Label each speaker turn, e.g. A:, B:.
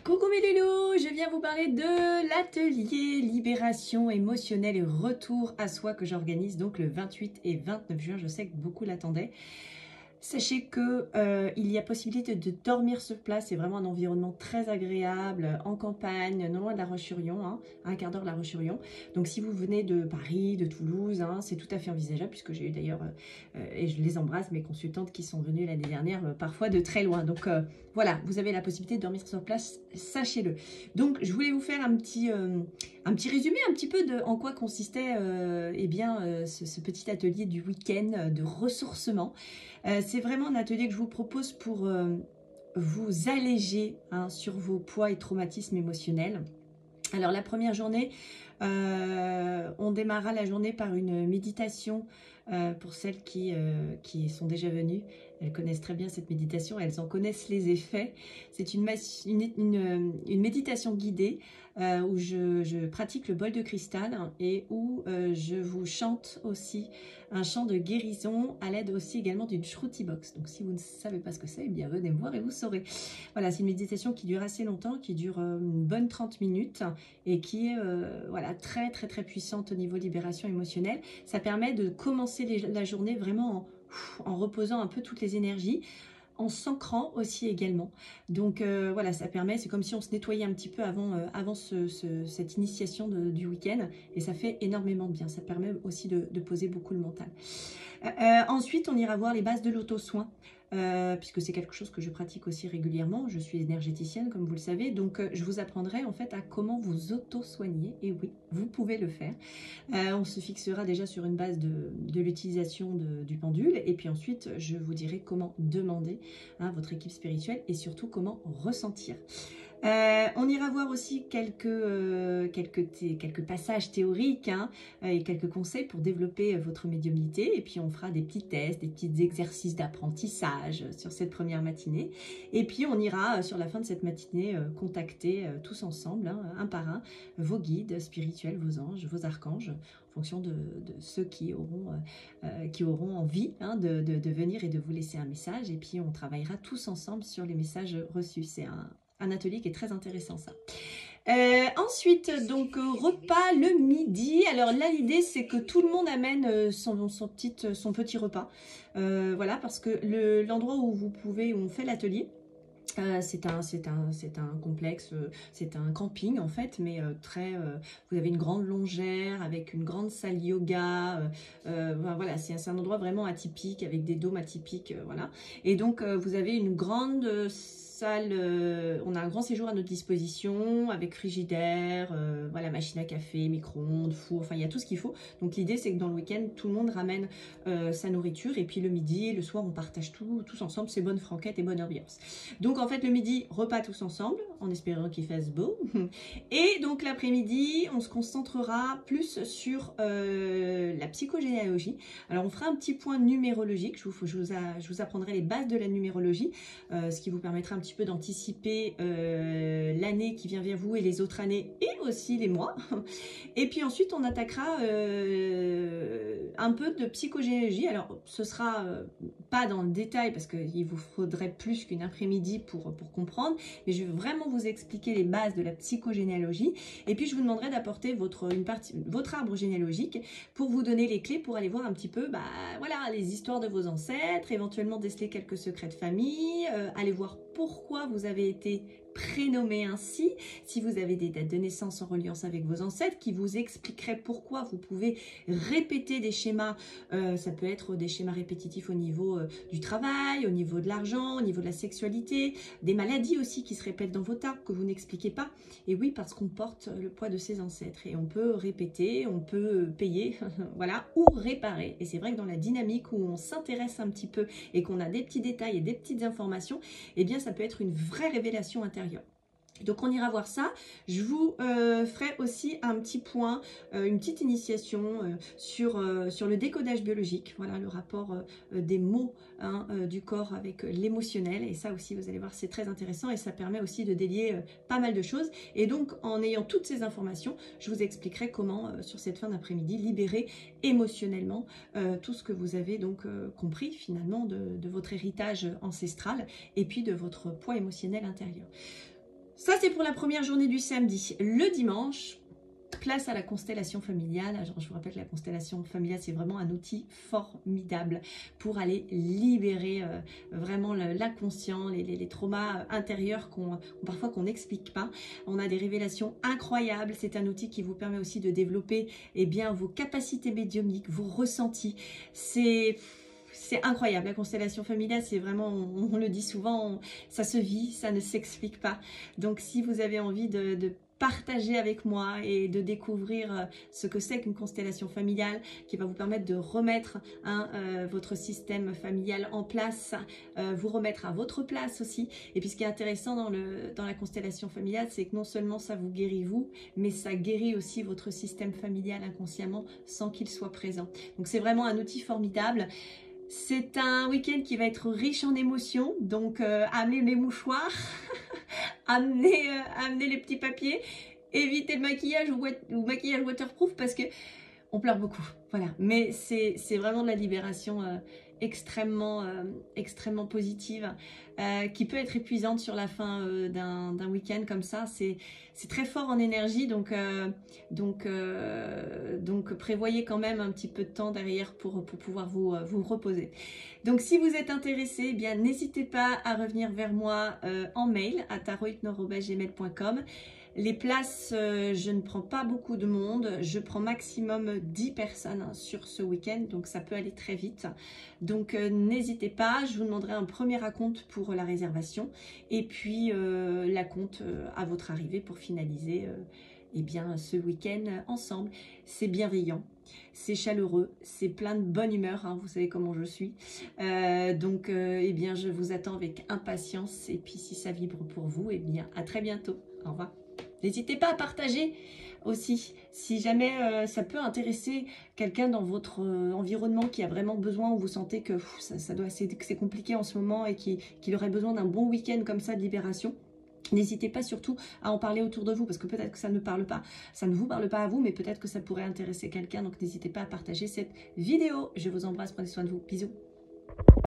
A: Coucou mes loulous, je viens vous parler de l'atelier libération émotionnelle et retour à soi que j'organise donc le 28 et 29 juin. Je sais que beaucoup l'attendaient. Sachez que il y a possibilité de dormir sur place, c'est vraiment un environnement très agréable, en campagne, non loin de La Roche-sur-Yon, hein, à un quart d'heure de La Roche-sur-Yon. Donc si vous venez de Paris, de Toulouse, hein, c'est tout à fait envisageable, puisque j'ai eu d'ailleurs, et je les embrasse, mes consultantes qui sont venues l'année dernière, parfois de très loin. Donc voilà, vous avez la possibilité de dormir sur place, sachez-le. Donc je voulais vous faire un petit résumé un petit peu de en quoi consistait ce petit atelier du week-end de ressourcement. C'est vraiment un atelier que je vous propose pour vous alléger sur vos poids et traumatismes émotionnels. Alors la première journée, on démarrera la journée par une méditation pour celles qui sont déjà venues. Elles connaissent très bien cette méditation, elles en connaissent les effets. C'est une méditation guidée où je pratique le bol de cristal et où je vous chante aussi un chant de guérison à l'aide aussi également d'une Shruti box. Donc si vous ne savez pas ce que c'est, eh bien venez me voir et vous saurez. Voilà, c'est une méditation qui dure assez longtemps, qui dure une bonne 30 minutes et qui est voilà, très puissante au niveau libération émotionnelle. Ça permet de commencer la journée vraiment en reposant un peu toutes les énergies, en s'ancrant aussi également. Donc voilà, ça permet, c'est comme si on se nettoyait un petit peu avant cette initiation du week-end, et ça fait énormément de bien. Ça permet aussi de poser beaucoup le mental. Ensuite, on ira voir les bases de l'auto-soin, puisque c'est quelque chose que je pratique aussi régulièrement. Je suis énergéticienne, comme vous le savez, donc je vous apprendrai en fait à comment vous auto-soigner, et oui, vous pouvez le faire. On se fixera déjà sur une base de l'utilisation du pendule, et puis ensuite, je vous dirai comment demander à votre équipe spirituelle, et surtout comment ressentir. On ira voir aussi quelques passages théoriques et quelques conseils pour développer votre médiumnité. Et puis on fera des petits tests, des petits exercices d'apprentissage sur cette première matinée. Et puis on ira sur la fin de cette matinée contacter tous ensemble, un par un, vos guides spirituels, vos anges, vos archanges, en fonction de ceux qui auront envie de venir et de vous laisser un message. Et puis on travaillera tous ensemble sur les messages reçus. C'est un atelier qui est très intéressant, ça. Ensuite, donc repas le midi. Alors là, l'idée c'est que tout le monde amène son petit repas. Voilà, parce que l'endroit où on fait l'atelier, c'est un complexe, c'est un camping en fait, mais vous avez une grande longère avec une grande salle yoga, voilà, c'est un endroit vraiment atypique avec des dômes atypiques, voilà. Et donc vous avez une grande salle, on a un grand séjour à notre disposition avec frigidaire, voilà, machine à café, micro-ondes, four, enfin il y a tout ce qu'il faut. Donc l'idée c'est que dans le week-end tout le monde ramène sa nourriture, et puis le midi et le soir on partage tous ensemble, c'est bonne franquette et bonne ambiance. Donc en fait le midi, repas tous ensemble, en espérant qu'il fasse beau. Et donc l'après-midi, on se concentrera plus sur la psychogénéalogie. Alors on fera un petit point numérologique, je vous apprendrai les bases de la numérologie, ce qui vous permettra un petit peu d'anticiper l'année qui vient vers vous et les autres années et aussi les mois. Et puis ensuite on attaquera un peu de psychogénéalogie. Alors ce sera pas dans le détail parce qu'il vous faudrait plus qu'une après-midi pour comprendre, mais je vais vraiment vous expliquer les bases de la psychogénéalogie, et puis je vous demanderai d'apporter votre arbre généalogique pour vous donner les clés pour aller voir un petit peu voilà, les histoires de vos ancêtres, éventuellement déceler quelques secrets de famille, aller voir pourquoi vous avez été prénommé ainsi, si vous avez des dates de naissance en reliance avec vos ancêtres, qui vous expliqueraient pourquoi vous pouvez répéter des schémas, ça peut être des schémas répétitifs au niveau du travail, au niveau de l'argent, au niveau de la sexualité, des maladies aussi qui se répètent dans votre arbre que vous n'expliquez pas, et oui, parce qu'on porte le poids de ses ancêtres, et on peut répéter, on peut payer, voilà, ou réparer, et c'est vrai que dans la dynamique où on s'intéresse un petit peu, et qu'on a des petits détails et des petites informations, eh bien ça peut être une vraie révélation intérieure. Donc on ira voir ça. Je vous ferai aussi un petit point, une petite initiation sur le décodage biologique, voilà, le rapport des mots du corps avec l'émotionnel, et ça aussi vous allez voir c'est très intéressant, et ça permet aussi de délier pas mal de choses. Et donc en ayant toutes ces informations, je vous expliquerai comment sur cette fin d'après-midi libérer émotionnellement tout ce que vous avez donc compris finalement de votre héritage ancestral, et puis de votre poids émotionnel intérieur. Ça, c'est pour la première journée du samedi. Le dimanche, place à la constellation familiale. Alors, je vous rappelle que la constellation familiale, c'est vraiment un outil formidable pour aller libérer vraiment l'inconscient, les traumas intérieurs parfois qu'on n'explique pas. On a des révélations incroyables. C'est un outil qui vous permet aussi de développer vos capacités médiumniques, vos ressentis. C'est incroyable, la constellation familiale, c'est vraiment, on le dit souvent, ça se vit, ça ne s'explique pas. Donc si vous avez envie de partager avec moi et de découvrir ce que c'est qu'une constellation familiale qui va vous permettre de remettre votre système familial en place, vous remettre à votre place aussi. Et puis ce qui est intéressant dans la constellation familiale, c'est que non seulement ça vous guérit vous, mais ça guérit aussi votre système familial inconsciemment sans qu'il soit présent. Donc c'est vraiment un outil formidable. C'est un week-end qui va être riche en émotions, donc amenez les mouchoirs, amenez les petits papiers, évitez le maquillage ou maquillage waterproof parce que on pleure beaucoup, voilà. Mais c'est vraiment de la libération extrêmement positive, qui peut être épuisante sur la fin d'un week-end comme ça. C'est très fort en énergie, donc prévoyez quand même un petit peu de temps derrière pour pouvoir vous reposer. Donc si vous êtes intéressé, eh bien n'hésitez pas à revenir vers moi en mail à tarothypnose@gmail.com. Les places, je ne prends pas beaucoup de monde, je prends maximum 10 personnes sur ce week-end, donc ça peut aller très vite. Donc n'hésitez pas, je vous demanderai un premier acompte pour la réservation et puis l'acompte à votre arrivée pour finaliser ce week-end ensemble. C'est bienveillant, c'est chaleureux, c'est plein de bonne humeur, hein, vous savez comment je suis. Je vous attends avec impatience et puis si ça vibre pour vous, à très bientôt. Au revoir. N'hésitez pas à partager aussi, si jamais ça peut intéresser quelqu'un dans votre environnement qui a vraiment besoin, ou vous sentez que c'est compliqué en ce moment et qu'il aurait besoin d'un bon week-end comme ça de libération. N'hésitez pas surtout à en parler autour de vous, parce que peut-être que ça ne vous parle pas à vous, mais peut-être que ça pourrait intéresser quelqu'un, donc n'hésitez pas à partager cette vidéo. Je vous embrasse, prenez soin de vous, bisous.